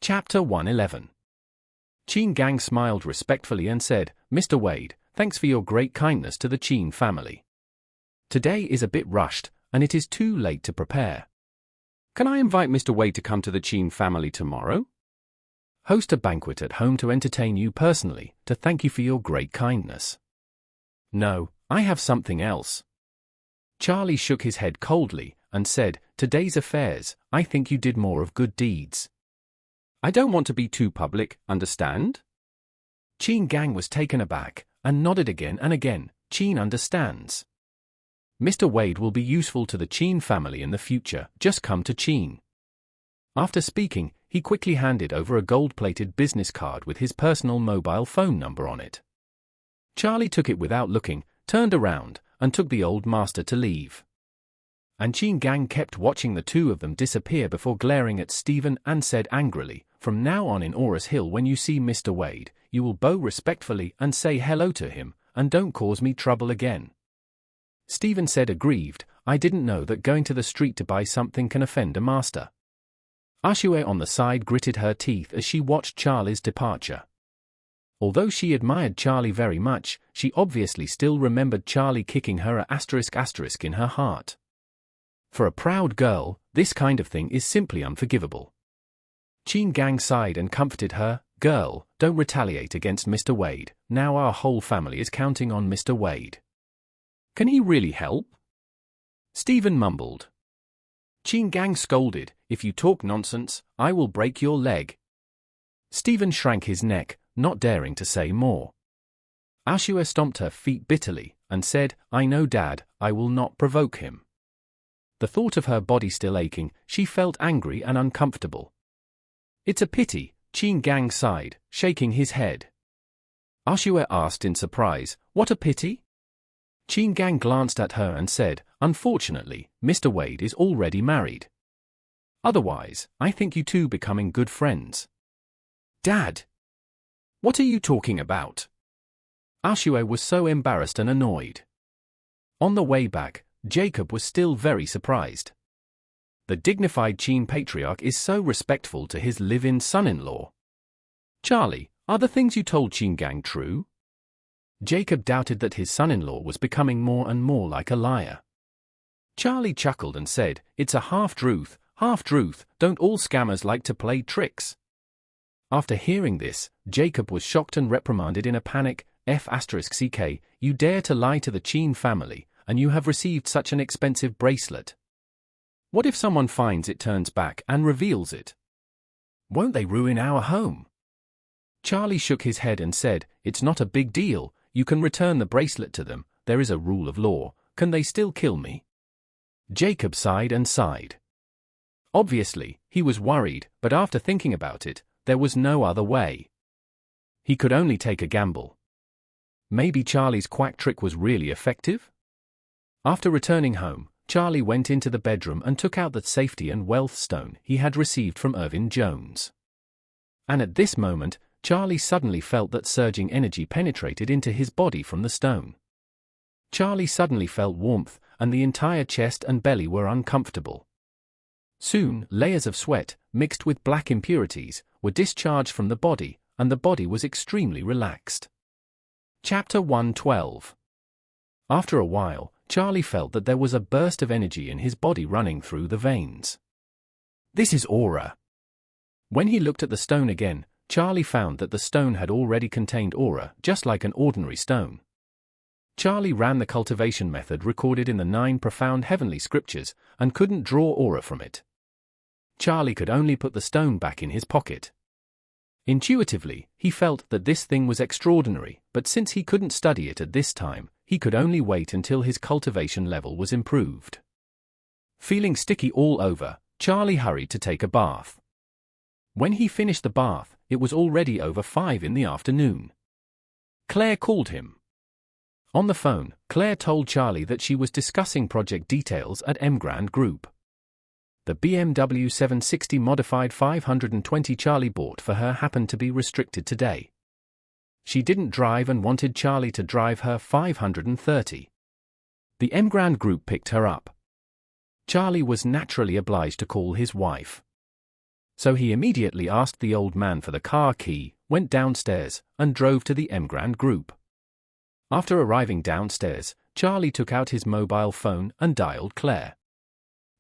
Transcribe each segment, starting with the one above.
Chapter 111. Cheen Gang smiled respectfully and said, "Mr. Wade, thanks for your great kindness to the Cheen family. Today is a bit rushed, and it is too late to prepare. Can I invite Mr. Wade to come to the Cheen family tomorrow? Host a banquet at home to entertain you personally, to thank you for your great kindness." "No, I have something else." Charlie shook his head coldly and said, "Today's affairs, I think you did more of good deeds. I don't want to be too public, understand?" Cheen Gang was taken aback and nodded again and again. "Cheen understands. Mr. Wade will be useful to the Cheen family in the future, just come to Cheen." After speaking, he quickly handed over a gold-plated business card with his personal mobile phone number on it. Charlie took it without looking, turned around, and took the old master to leave. And Cheen Gang kept watching the two of them disappear before glaring at Stephen and said angrily, "From now on in Aurus Hill, when you see Mr. Wade, you will bow respectfully and say hello to him, and don't cause me trouble again." Stephen said aggrieved, "I didn't know that going to the street to buy something can offend a master." Ashue on the side gritted her teeth as she watched Charlie's departure. Although she admired Charlie very much, she obviously still remembered Charlie kicking her *** in her heart. For a proud girl, this kind of thing is simply unforgivable. Cheen Gang sighed and comforted her, "Girl, don't retaliate against Mr. Wade, now our whole family is counting on Mr. Wade." "Can he really help?" Stephen mumbled. Cheen Gang scolded, "If you talk nonsense, I will break your leg." Stephen shrank his neck, not daring to say more. Ashua stomped her feet bitterly and said, "I know Dad, I will not provoke him." The thought of her body still aching, she felt angry and uncomfortable. "It's a pity," Cheen Gang sighed, shaking his head. Ashua asked in surprise, "What a pity?" Cheen Gang glanced at her and said, "Unfortunately, Mr. Wade is already married. Otherwise, I think you two becoming good friends." "Dad! What are you talking about?" Ashua was so embarrassed and annoyed. On the way back, Jacob was still very surprised. The dignified Cheen patriarch is so respectful to his live-in son-in-law. "Charlie, are the things you told Cheen Gang true?" Jacob doubted that his son-in-law was becoming more and more like a liar. Charlie chuckled and said, "It's a half-truth, don't all scammers like to play tricks?" After hearing this, Jacob was shocked and reprimanded in a panic, "F***, you dare to lie to the Cheen family, and you have received such an expensive bracelet. What if someone finds it, turns back, and reveals it? Won't they ruin our home?" Charlie shook his head and said, "It's not a big deal, you can return the bracelet to them, there is a rule of law, can they still kill me?" Jacob sighed and sighed. Obviously, he was worried, but after thinking about it, there was no other way. He could only take a gamble. Maybe Charlie's quack trick was really effective? After returning home, Charlie went into the bedroom and took out the safety and wealth stone he had received from Irvin Jones. And at this moment, Charlie suddenly felt that surging energy penetrated into his body from the stone. Charlie suddenly felt warmth, and the entire chest and belly were uncomfortable. Soon, layers of sweat, mixed with black impurities, were discharged from the body, and the body was extremely relaxed. Chapter 112. After a while, Charlie felt that there was a burst of energy in his body running through the veins. "This is aura." When he looked at the stone again, Charlie found that the stone had already contained aura, just like an ordinary stone. Charlie ran the cultivation method recorded in the 9 profound heavenly scriptures, and couldn't draw aura from it. Charlie could only put the stone back in his pocket. Intuitively, he felt that this thing was extraordinary, but since he couldn't study it at this time, he could only wait until his cultivation level was improved. Feeling sticky all over, Charlie hurried to take a bath. When he finished the bath, it was already over 5 in the afternoon. Claire called him. On the phone, Claire told Charlie that she was discussing project details at Emgrand Group. The BMW 760 modified 520 Charlie bought for her happened to be restricted today. She didn't drive and wanted Charlie to drive her 530. The Emgrand Group picked her up. Charlie was naturally obliged to call his wife. So he immediately asked the old man for the car key, went downstairs, and drove to the Emgrand Group. After arriving downstairs, Charlie took out his mobile phone and dialed Claire.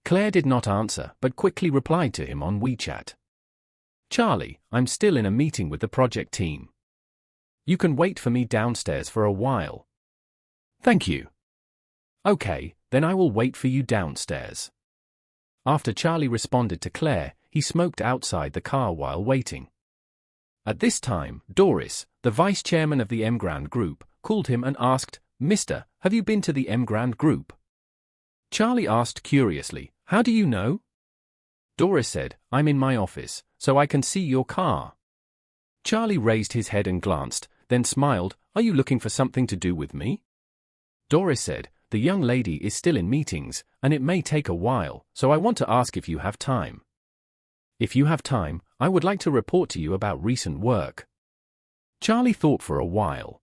Claire did not answer but quickly replied to him on WeChat. "Charlie, I'm still in a meeting with the project team. You can wait for me downstairs for a while." "Thank you." "Okay, then I will wait for you downstairs." After Charlie responded to Claire, he smoked outside the car while waiting. At this time, Doris, the vice chairman of the Emgrand Group, called him and asked, "Mister, have you been to the Emgrand Group?" Charlie asked curiously, "How do you know?" Doris said, "I'm in my office, so I can see your car." Charlie raised his head and glanced, then smiled, "Are you looking for something to do with me?" Doris said, "The young lady is still in meetings, and it may take a while, so I want to ask if you have time." "If you have time, I would like to report to you about recent work." Charlie thought for a while.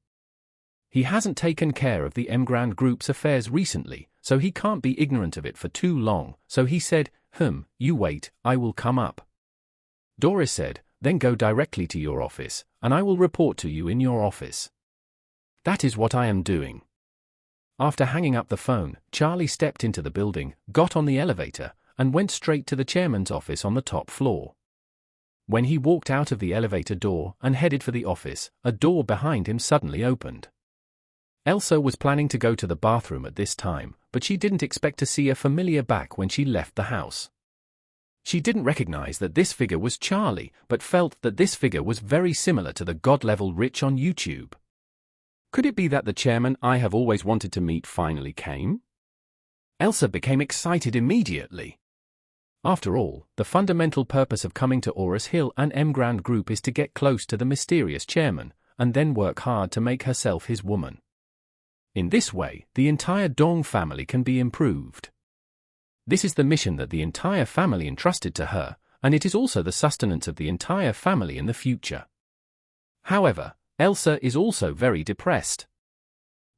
He hasn't taken care of the Emgrand Group's affairs recently, so he can't be ignorant of it for too long, so he said, "You wait, I will come up." Doris said, "Then go directly to your office, and I will report to you in your office." "That is what I am doing." After hanging up the phone, Charlie stepped into the building, got on the elevator, and went straight to the chairman's office on the top floor. When he walked out of the elevator door and headed for the office, a door behind him suddenly opened. Elsa was planning to go to the bathroom at this time, but she didn't expect to see a familiar back when she left the house. She didn't recognize that this figure was Charlie, but felt that this figure was very similar to the God-level Rich on YouTube. Could it be that the chairman I have always wanted to meet finally came? Elsa became excited immediately. After all, the fundamental purpose of coming to Aurus Hill and Emgrand Group is to get close to the mysterious chairman, and then work hard to make herself his woman. In this way, the entire Dong family can be improved. This is the mission that the entire family entrusted to her, and it is also the sustenance of the entire family in the future. However, Elsa is also very depressed.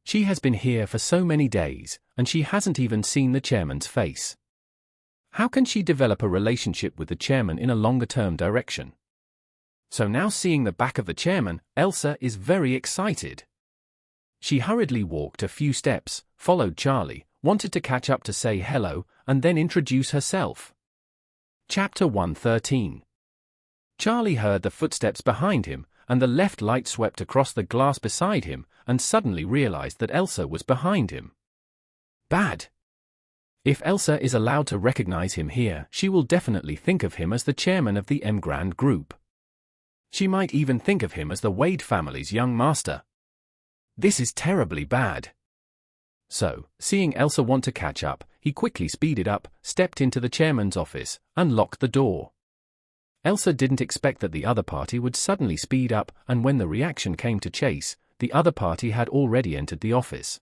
She has been here for so many days, and she hasn't even seen the chairman's face. How can she develop a relationship with the chairman in a longer-term direction? So now seeing the back of the chairman, Elsa is very excited. She hurriedly walked a few steps, followed Charlie, wanted to catch up to say hello, and then introduce herself. Chapter 113. Charlie heard the footsteps behind him, and the left light swept across the glass beside him, and suddenly realized that Elsa was behind him. Bad. If Elsa is allowed to recognize him here, she will definitely think of him as the chairman of the Emgrand Group. She might even think of him as the Wade family's young master. This is terribly bad. So, seeing Elsa want to catch up, he quickly speeded up, stepped into the chairman's office, and locked the door. Elsa didn't expect that the other party would suddenly speed up, and when the reaction came to chase, the other party had already entered the office.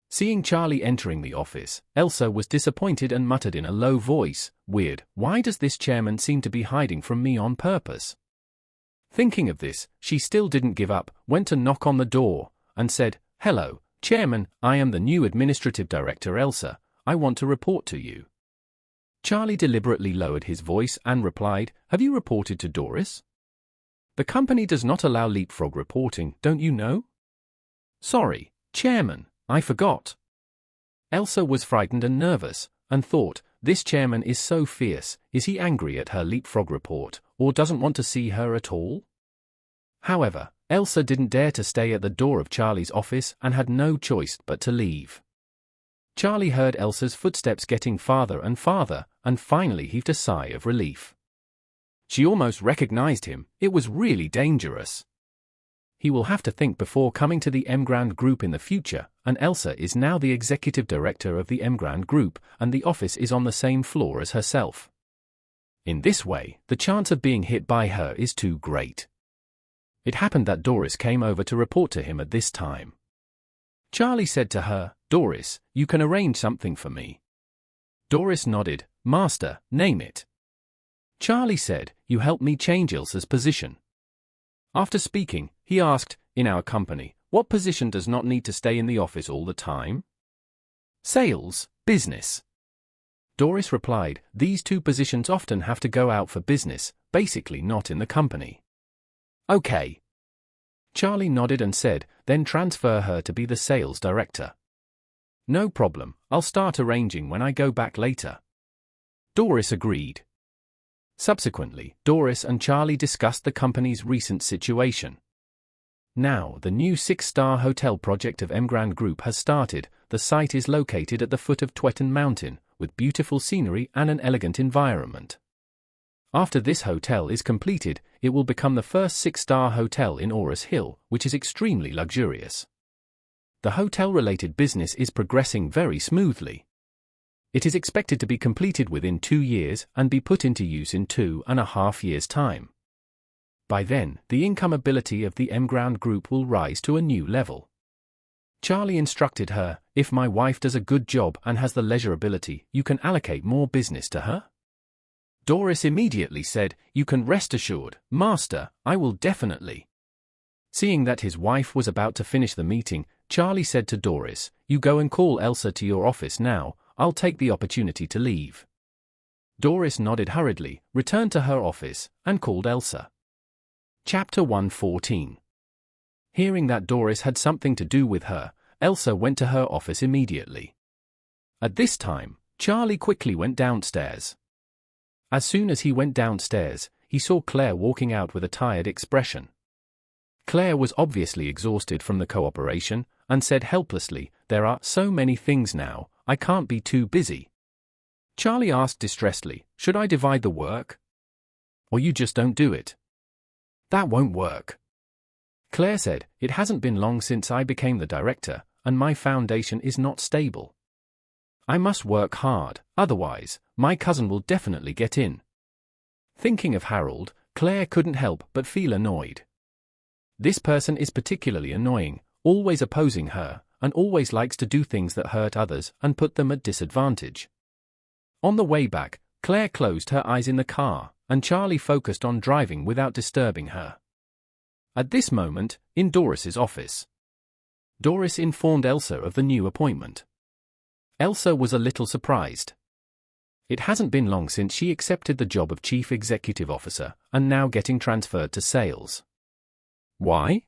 Seeing Charlie entering the office, Elsa was disappointed and muttered in a low voice, "Weird, why does this chairman seem to be hiding from me on purpose?" Thinking of this, she still didn't give up, went to knock on the door, and said, "Hello, Chairman, I am the new Administrative Director Elsa, I want to report to you." Charlie deliberately lowered his voice and replied, "Have you reported to Doris? The company does not allow leapfrog reporting, don't you know?" "Sorry, Chairman, I forgot." Elsa was frightened and nervous, and thought, this chairman is so fierce, is he angry at her leapfrog report, or doesn't want to see her at all? However, Elsa didn't dare to stay at the door of Charlie's office and had no choice but to leave. Charlie heard Elsa's footsteps getting farther and farther, and finally heaved a sigh of relief. She almost recognized him, it was really dangerous. He will have to think before coming to the Emgrand Group in the future, and Elsa is now the executive director of the Emgrand Group, and the office is on the same floor as herself. In this way, the chance of being hit by her is too great. It happened that Doris came over to report to him at this time. Charlie said to her, "Doris, you can arrange something for me." Doris nodded, "Master, name it." Charlie said, "You help me change Elsa's position." After speaking, he asked, "In our company, what position does not need to stay in the office all the time?" "Sales, business." Doris replied, "These two positions often have to go out for business, basically not in the company." "Okay." Charlie nodded and said, "Then transfer her to be the sales director." "No problem, I'll start arranging when I go back later." Doris agreed. Subsequently, Doris and Charlie discussed the company's recent situation. Now, the new 6-star hotel project of Emgrand Group has started. The site is located at the foot of Twetten Mountain, with beautiful scenery and an elegant environment. After this hotel is completed, it will become the first 6-star hotel in Orus Hill, which is extremely luxurious. The hotel-related business is progressing very smoothly. It is expected to be completed within 2 years and be put into use in 2.5 years' time. By then, the income ability of the Emgrand Group will rise to a new level. Charlie instructed her, "If my wife does a good job and has the leisure ability, you can allocate more business to her?" Doris immediately said, "You can rest assured, Master, I will definitely." Seeing that his wife was about to finish the meeting, Charlie said to Doris, "You go and call Elsa to your office now, I'll take the opportunity to leave." Doris nodded hurriedly, returned to her office, and called Elsa. Chapter 114. Hearing that Doris had something to do with her, Elsa went to her office immediately. At this time, Charlie quickly went downstairs. As soon as he went downstairs, he saw Claire walking out with a tired expression. Claire was obviously exhausted from the cooperation, and said helplessly, "There are so many things now, I can't be too busy." Charlie asked distressedly, "Should I divide the work? Or you just don't do it?" "That won't work." Claire said, "It hasn't been long since I became the director, and my foundation is not stable. I must work hard, otherwise, my cousin will definitely get in." Thinking of Harold, Claire couldn't help but feel annoyed. This person is particularly annoying, always opposing her, and always likes to do things that hurt others and put them at disadvantage. On the way back, Claire closed her eyes in the car, and Charlie focused on driving without disturbing her. At this moment, in Doris's office, Doris informed Elsa of the new appointment. Elsa was a little surprised. It hasn't been long since she accepted the job of Chief Executive Officer, and now getting transferred to sales. Why?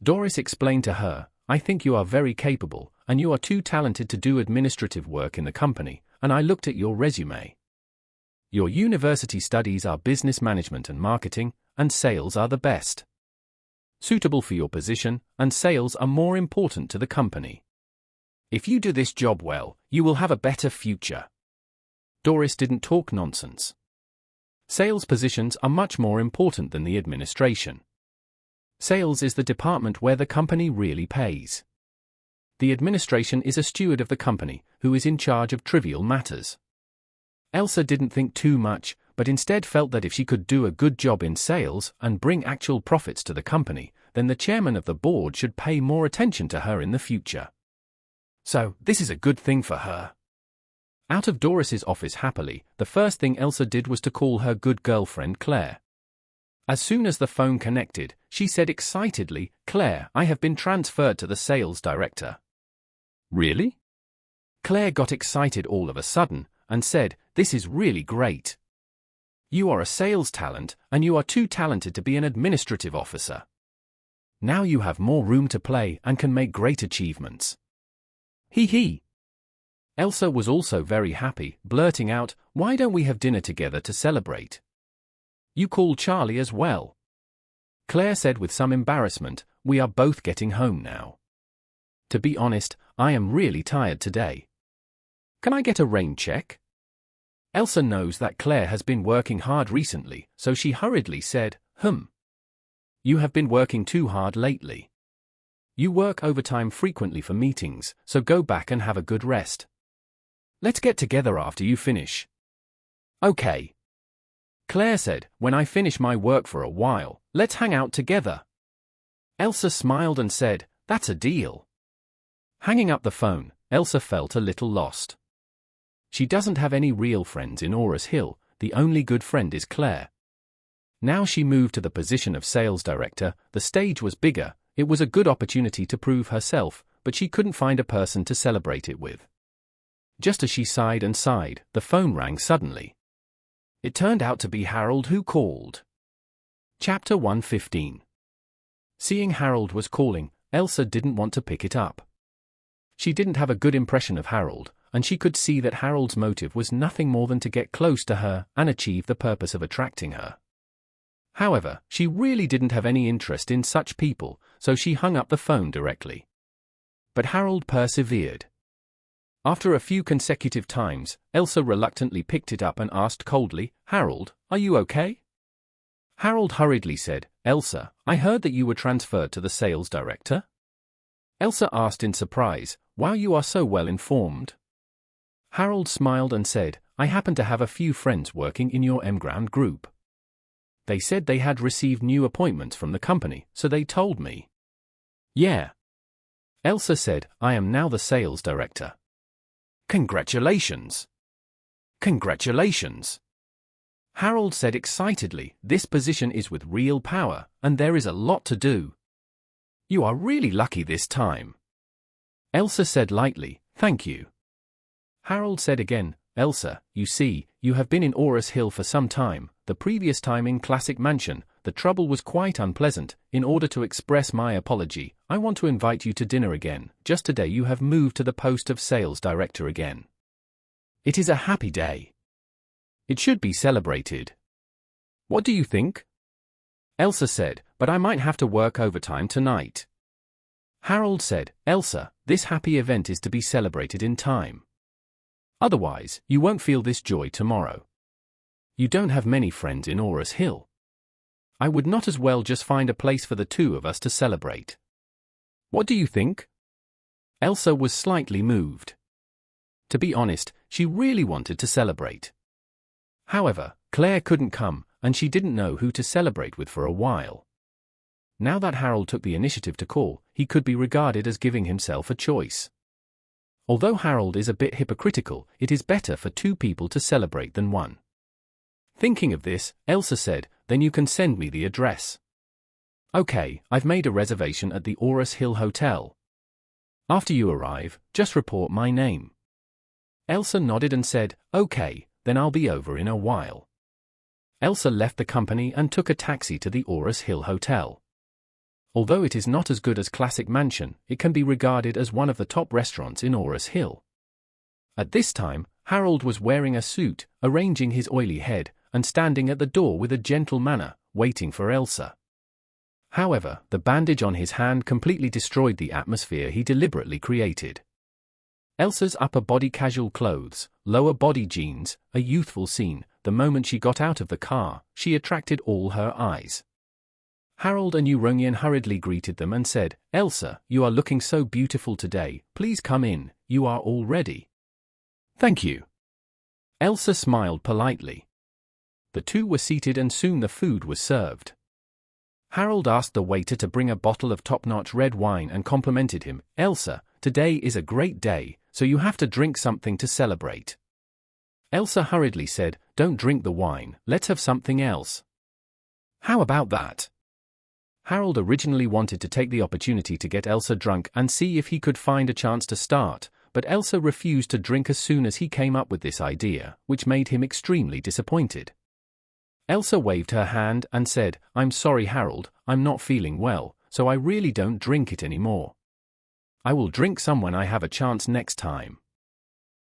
Doris explained to her, "I think you are very capable, and you are too talented to do administrative work in the company, and I looked at your resume. Your university studies are business management and marketing, and sales are the best. Suitable for your position, and sales are more important to the company. If you do this job well, you will have a better future." Doris didn't talk nonsense. Sales positions are much more important than the administration. Sales is the department where the company really pays. The administration is a steward of the company, who is in charge of trivial matters. Elsa didn't think too much, but instead felt that if she could do a good job in sales and bring actual profits to the company, then the chairman of the board should pay more attention to her in the future. So, this is a good thing for her. Out of Doris's office happily, the first thing Elsa did was to call her good girlfriend Claire. As soon as the phone connected, she said excitedly, "Claire, I have been transferred to the sales director." "Really?" Claire got excited all of a sudden, and said, "This is really great. You are a sales talent, and you are too talented to be an administrative officer. Now you have more room to play and can make great achievements." Hee hee. Elsa was also very happy, blurting out, "Why don't we have dinner together to celebrate? You call Charlie as well." Claire said with some embarrassment, "We are both getting home now. To be honest, I am really tired today. Can I get a rain check?" Elsa knows that Claire has been working hard recently, so she hurriedly said, You have been working too hard lately. You work overtime frequently for meetings, so go back and have a good rest. Let's get together after you finish." "Okay." Claire said, "When I finish my work for a while, let's hang out together." Elsa smiled and said, "That's a deal." Hanging up the phone, Elsa felt a little lost. She doesn't have any real friends in Orus Hill, the only good friend is Claire. Now she moved to the position of sales director, the stage was bigger, it was a good opportunity to prove herself, but she couldn't find a person to celebrate it with. Just as she sighed and sighed, the phone rang suddenly. It turned out to be Harold who called. Chapter 115. Seeing Harold was calling, Elsa didn't want to pick it up. She didn't have a good impression of Harold, and she could see that Harold's motive was nothing more than to get close to her and achieve the purpose of attracting her. However, she really didn't have any interest in such people, so she hung up the phone directly. But Harold persevered. After a few consecutive times, Elsa reluctantly picked it up and asked coldly, "Harold, are you okay?" Harold hurriedly said, "Elsa, I heard that you were transferred to the sales director?" Elsa asked in surprise, "Wow, you are so well informed." Harold smiled and said, "I happen to have a few friends working in your Mground group. They said they had received new appointments from the company, so they told me." "Yeah." Elsa said, "I am now the sales director." "Congratulations." "Congratulations." Harold said excitedly, "This position is with real power, and there is a lot to do. You are really lucky this time." Elsa said lightly, "Thank you." Harold said again, "Elsa, you see, you have been in Aurus Hill for some time. The previous time in Classic Mansion, the trouble was quite unpleasant. In order to express my apology, I want to invite you to dinner again. Just today you have moved to the post of sales director again. It is a happy day. It should be celebrated. What do you think?" Elsa said, "But I might have to work overtime tonight." Harold said, "Elsa, this happy event is to be celebrated in time. Otherwise, you won't feel this joy tomorrow. You don't have many friends in Aurus Hill. I would not as well just find a place for the two of us to celebrate. What do you think?" Elsa was slightly moved. To be honest, she really wanted to celebrate. However, Claire couldn't come, and she didn't know who to celebrate with for a while. Now that Harold took the initiative to call, he could be regarded as giving himself a choice. Although Harold is a bit hypocritical, it is better for two people to celebrate than one. Thinking of this, Elsa said, "Then you can send me the address." "Okay, I've made a reservation at the Aurus Hill Hotel. After you arrive, just report my name." Elsa nodded and said, "Okay, then I'll be over in a while." Elsa left the company and took a taxi to the Aurus Hill Hotel. Although it is not as good as Classic Mansion, it can be regarded as one of the top restaurants in Aurus Hill. At this time, Harold was wearing a suit, arranging his oily head, and standing at the door with a gentle manner, waiting for Elsa. However, the bandage on his hand completely destroyed the atmosphere he deliberately created. Elsa's upper body casual clothes, lower body jeans, a youthful scene. The moment she got out of the car, she attracted all her eyes. Harold and Euronian hurriedly greeted them and said, "Elsa, you are looking so beautiful today. Please come in, you are all ready." "Thank you." Elsa smiled politely. The two were seated and soon the food was served. Harold asked the waiter to bring a bottle of top-notch red wine and complimented him, "Elsa, today is a great day, so you have to drink something to celebrate." Elsa hurriedly said, "Don't drink the wine, let's have something else." "How about that?" Harold originally wanted to take the opportunity to get Elsa drunk and see if he could find a chance to start, but Elsa refused to drink as soon as he came up with this idea, which made him extremely disappointed. Elsa waved her hand and said, "I'm sorry Harold, I'm not feeling well, so I really don't drink it anymore. I will drink some when I have a chance next time."